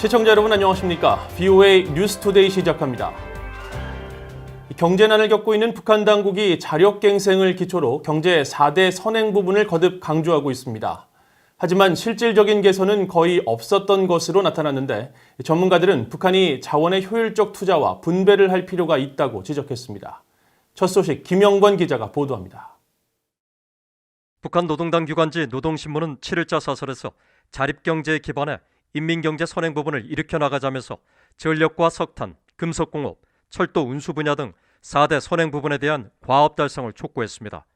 시청자 여러분 안녕하십니까? VOA 뉴스투데이 시작합니다. 경제난을 겪고 있는 북한 당국이 자력갱생을 기초로 경제 4대 선행 부분을 거듭 강조하고 있습니다. 하지만 실질적인 개선은 거의 없었던 것으로 나타났는데 전문가들은 북한이 자원의 효율적 투자와 분배를 할 필요가 있다고 지적했습니다. 첫 소식 김영권 기자가 보도합니다. 북한 노동당 기관지 노동신문은 7일자 사설에서 자립경제에 기반해 인민경제 선행 부분을 일으켜 나가자면서 전력과 석탄, 금속공업, 철도 운수 분야 등 4대 선행 부분에 대한 과업 달성을 촉구했습니다.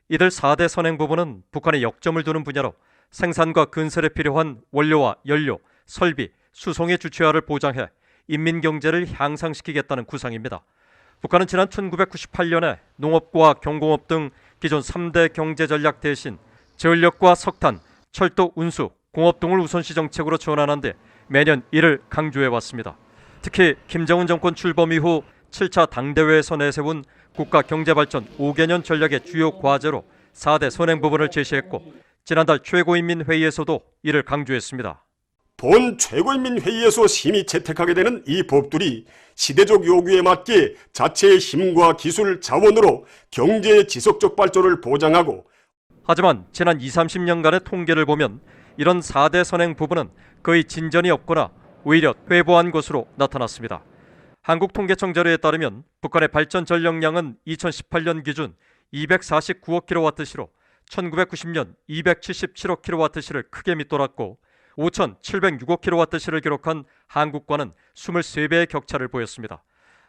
이들 4대 선행 부분은 북한이 역점을 두는 분야로 생산과 건설에 필요한 원료와 연료, 설비, 수송의 주체화를 보장해 인민경제를 향상시키겠다는 구상입니다. 북한은 지난 1998년에 농업과 경공업 등 기존 3대 경제전략 대신 전력과 석탄, 철도 운수, 공업 등을 우선시 정책으로 전환한 데 매년 이를 강조해왔습니다. 특히 김정은 정권 출범 이후 7차 당대회에서 내세운 국가경제발전 5개년 전략의 주요 과제로 4대 선행 부분을 제시했고 지난달 최고인민회의에서도 이를 강조했습니다. 본 최고인민회의에서 심의 채택하게 되는 이 법들이 시대적 요구에 맞게 자체의 힘과 기술, 자원으로 경제의 지속적 발전을 보장하고 하지만 지난 20-30년간의 통계를 보면 이런 4대 선행 부분은 거의 진전이 없거나 오히려 퇴보한 것으로 나타났습니다. 한국통계청 자료에 따르면 북한의 발전 전력량은 2018년 기준 249억 kWh로 1990년 277억 kWh를 크게 밑돌았고 5,706억 kWh를 기록한 한국과는 23배의 격차를 보였습니다.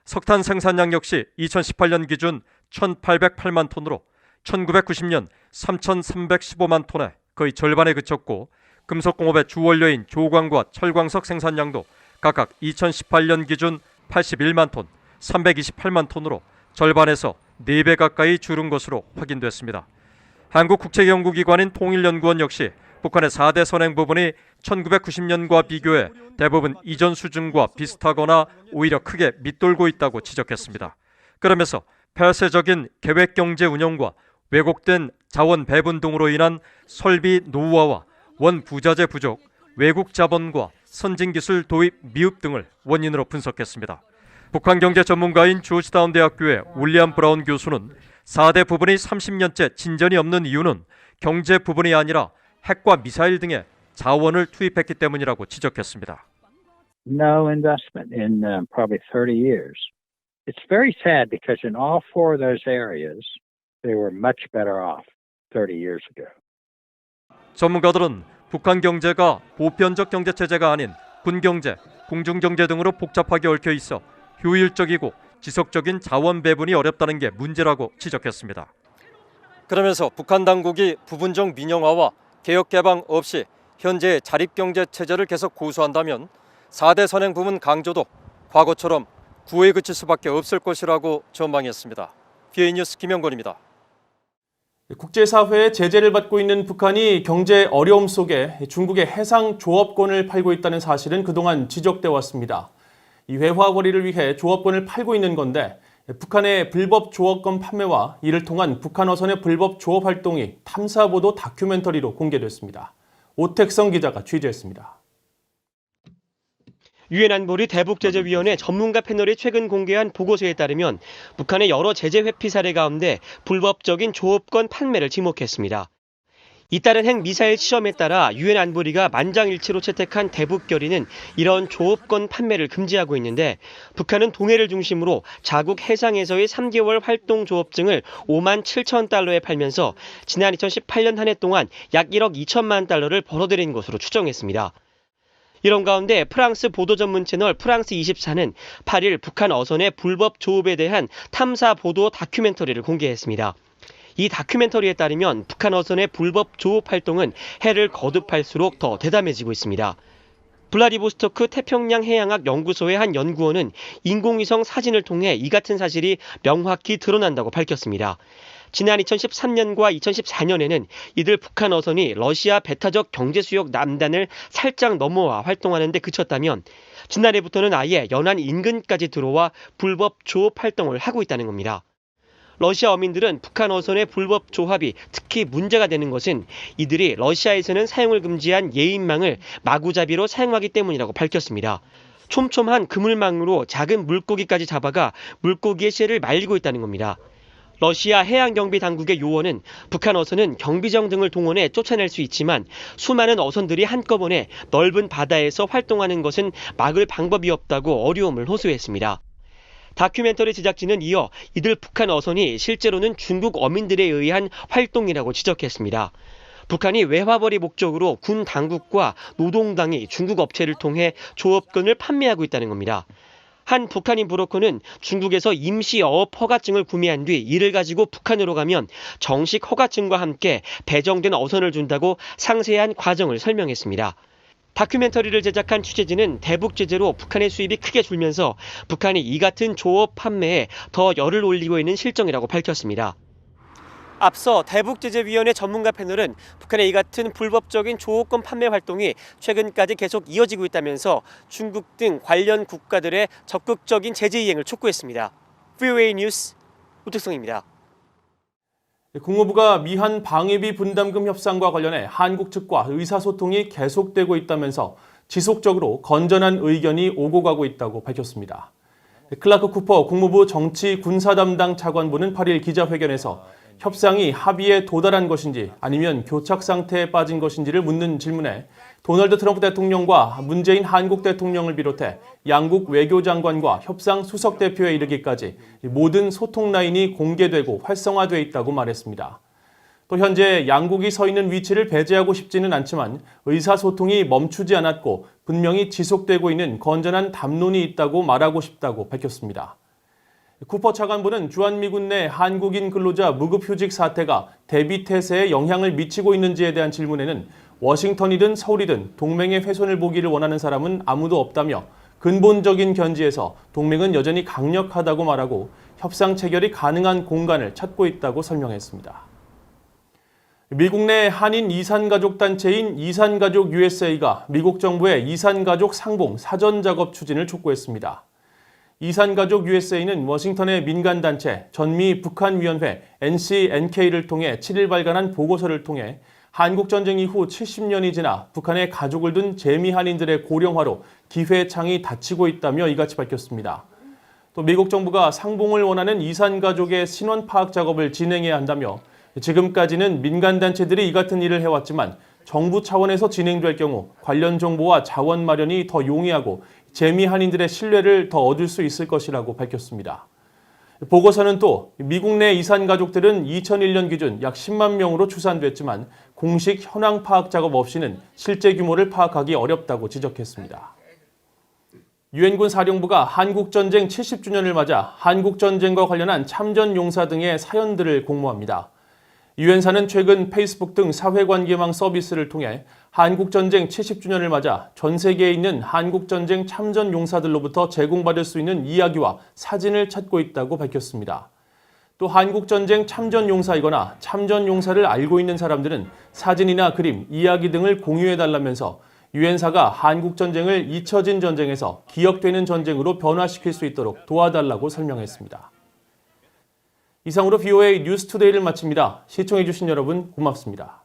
석탄 생산량 역시 2018년 기준 1,808만 톤으로 1990년 3,315만 톤에 거의 절반에 그쳤고 금속공업의 주원료인 조광과 철광석 생산량도 각각 2018년 기준 81만 톤, 328만 톤으로 절반에서 4배 가까이 줄은 것으로 확인됐습니다. 한국국책연구기관인 통일연구원 역시 북한의 4대 선행 부분이 1990년과 비교해 대부분 이전 수준과 비슷하거나 오히려 크게 밑돌고 있다고 지적했습니다. 그러면서 폐쇄적인 계획경제 운영과 왜곡된 자원 배분 등으로 인한 설비 노후화와 원부자재 부족, 외국 자본과 선진기술 도입 미흡 등을 원인으로 분석했습니다. 북한 경제 전문가인 조지타운 대학교의 윌리엄 브라운 교수는 4대 부분이 30년째 진전이 없는 이유는 경제 부분이 아니라 핵과 미사일 등의 자원을 투입했기 때문이라고 지적했습니다. No investment in probably 30 years. It's very sad because in all four of those areas, they were much better off 30 years ago. 전문가들은 북한 경제가 보편적 경제 체제가 아닌 군경제, 공중경제 등으로 복잡하게 얽혀 있어 효율적이고 지속적인 자원 배분이 어렵다는 게 문제라고 지적했습니다. 그러면서 북한 당국이 부분적 민영화와 개혁 개방 없이 현재의 자립경제 체제를 계속 고수한다면 4대 선행 부분 강조도 과거처럼 구호에 그칠 수밖에 없을 것이라고 전망했습니다. VOA 뉴스 김영권입니다. 국제사회의 제재를 받고 있는 북한이 경제 어려움 속에 중국의 해상 조업권을 팔고 있다는 사실은 그동안 지적돼 왔습니다. 이 회화 거래를 위해 조업권을 팔고 있는 건데 북한의 불법 조업권 판매와 이를 통한 북한 어선의 불법 조업 활동이 탐사보도 다큐멘터리로 공개됐습니다. 오택성 기자가 취재했습니다. 유엔 안보리 대북제재위원회 전문가 패널이 최근 공개한 보고서에 따르면 북한의 여러 제재 회피 사례 가운데 불법적인 조업권 판매를 지목했습니다. 잇따른 핵미사일 시험에 따라 유엔 안보리가 만장일치로 채택한 대북 결의는 이런 조업권 판매를 금지하고 있는데 북한은 동해를 중심으로 자국 해상에서의 3개월 활동 조업증을 5만 7천 달러에 팔면서 지난 2018년 한 해 동안 약 1억 2천만 달러를 벌어들인 것으로 추정했습니다. 이런 가운데 프랑스 보도 전문 채널 프랑스 24는 8일 북한 어선의 불법 조업에 대한 탐사 보도 다큐멘터리를 공개했습니다. 이 다큐멘터리에 따르면 북한 어선의 불법 조업 활동은 해를 거듭할수록 더 대담해지고 있습니다. 블라디보스토크 태평양 해양학 연구소의 한 연구원은 인공위성 사진을 통해 이 같은 사실이 명확히 드러난다고 밝혔습니다. 지난 2013년과 2014년에는 이들 북한 어선이 러시아 배타적 경제수역 남단을 살짝 넘어와 활동하는 데 그쳤다면 지난해부터는 아예 연안 인근까지 들어와 불법 조업 활동을 하고 있다는 겁니다. 러시아 어민들은 북한 어선의 불법 조합이 특히 문제가 되는 것은 이들이 러시아에서는 사용을 금지한 예인망을 마구잡이로 사용하기 때문이라고 밝혔습니다. 촘촘한 그물망으로 작은 물고기까지 잡아가 물고기의 씨를 말리고 있다는 겁니다. 러시아 해양경비 당국의 요원은 북한 어선은 경비정 등을 동원해 쫓아낼 수 있지만 수많은 어선들이 한꺼번에 넓은 바다에서 활동하는 것은 막을 방법이 없다고 어려움을 호소했습니다. 다큐멘터리 제작진은 이어 이들 북한 어선이 실제로는 중국 어민들에 의한 활동이라고 지적했습니다. 북한이 외화벌이 목적으로 군 당국과 노동당이 중국 업체를 통해 조업권을 판매하고 있다는 겁니다. 한 북한인 브로커는 중국에서 임시 어업 허가증을 구매한 뒤 이를 가지고 북한으로 가면 정식 허가증과 함께 배정된 어선을 준다고 상세한 과정을 설명했습니다. 다큐멘터리를 제작한 취재진은 대북 제재로 북한의 수입이 크게 줄면서 북한이 이 같은 조업 판매에 더 열을 올리고 있는 실정이라고 밝혔습니다. 앞서 대북제재위원회 전문가 패널은 북한의 이 같은 불법적인 조업권 판매 활동이 최근까지 계속 이어지고 있다면서 중국 등 관련 국가들의 적극적인 제재 이행을 촉구했습니다. 프리웨이 뉴스 우택성입니다. 국무부가 미한 방위비 분담금 협상과 관련해 한국 측과 의사소통이 계속되고 있다면서 지속적으로 건전한 의견이 오고 가고 있다고 밝혔습니다. 클라크 쿠퍼 국무부 정치 군사 담당 차관보는 8일 기자회견에서 협상이 합의에 도달한 것인지 아니면 교착 상태에 빠진 것인지를 묻는 질문에 도널드 트럼프 대통령과 문재인 한국 대통령을 비롯해 양국 외교장관과 협상 수석 대표에 이르기까지 모든 소통 라인이 공개되고 활성화되어 있다고 말했습니다. 또 현재 양국이 서 있는 위치를 배제하고 싶지는 않지만 의사소통이 멈추지 않았고 분명히 지속되고 있는 건전한 담론이 있다고 말하고 싶다고 밝혔습니다. 쿠퍼 차관보는 주한미군 내 한국인 근로자 무급휴직 사태가 대비 태세에 영향을 미치고 있는지에 대한 질문에는 워싱턴이든 서울이든 동맹의 훼손을 보기를 원하는 사람은 아무도 없다며 근본적인 견지에서 동맹은 여전히 강력하다고 말하고 협상 체결이 가능한 공간을 찾고 있다고 설명했습니다. 미국 내 한인 이산가족 단체인 이산가족 USA가 미국 정부의 이산가족 상봉 사전 작업 추진을 촉구했습니다. 이산가족 USA는 워싱턴의 민간단체 전미 북한위원회 NCNK를 통해 7일 발간한 보고서를 통해 한국전쟁 이후 70년이 지나 북한에 가족을 둔 재미 한인들의 고령화로 기회창이 닫히고 있다며 이같이 밝혔습니다. 또 미국 정부가 상봉을 원하는 이산가족의 신원 파악 작업을 진행해야 한다며 지금까지는 민간단체들이 이 같은 일을 해왔지만 정부 차원에서 진행될 경우 관련 정보와 자원 마련이 더 용이하고 재미 한인들의 신뢰를 더 얻을 수 있을 것이라고 밝혔습니다. 보고서는 또 미국 내 이산 가족들은 2001년 기준 약 10만 명으로 추산됐지만 공식 현황 파악 작업 없이는 실제 규모를 파악하기 어렵다고 지적했습니다. 유엔군 사령부가 한국전쟁 70주년을 맞아 한국전쟁과 관련한 참전용사 등의 사연들을 공모합니다. 유엔사는 최근 페이스북 등 사회관계망 서비스를 통해 한국전쟁 70주년을 맞아 전 세계에 있는 한국전쟁 참전 용사들로부터 제공받을 수 있는 이야기와 사진을 찾고 있다고 밝혔습니다. 또 한국전쟁 참전 용사이거나 참전 용사를 알고 있는 사람들은 사진이나 그림, 이야기 등을 공유해달라면서 유엔사가 한국전쟁을 잊혀진 전쟁에서 기억되는 전쟁으로 변화시킬 수 있도록 도와달라고 설명했습니다. 이상으로 VOA 뉴스투데이를 마칩니다. 시청해주신 여러분 고맙습니다.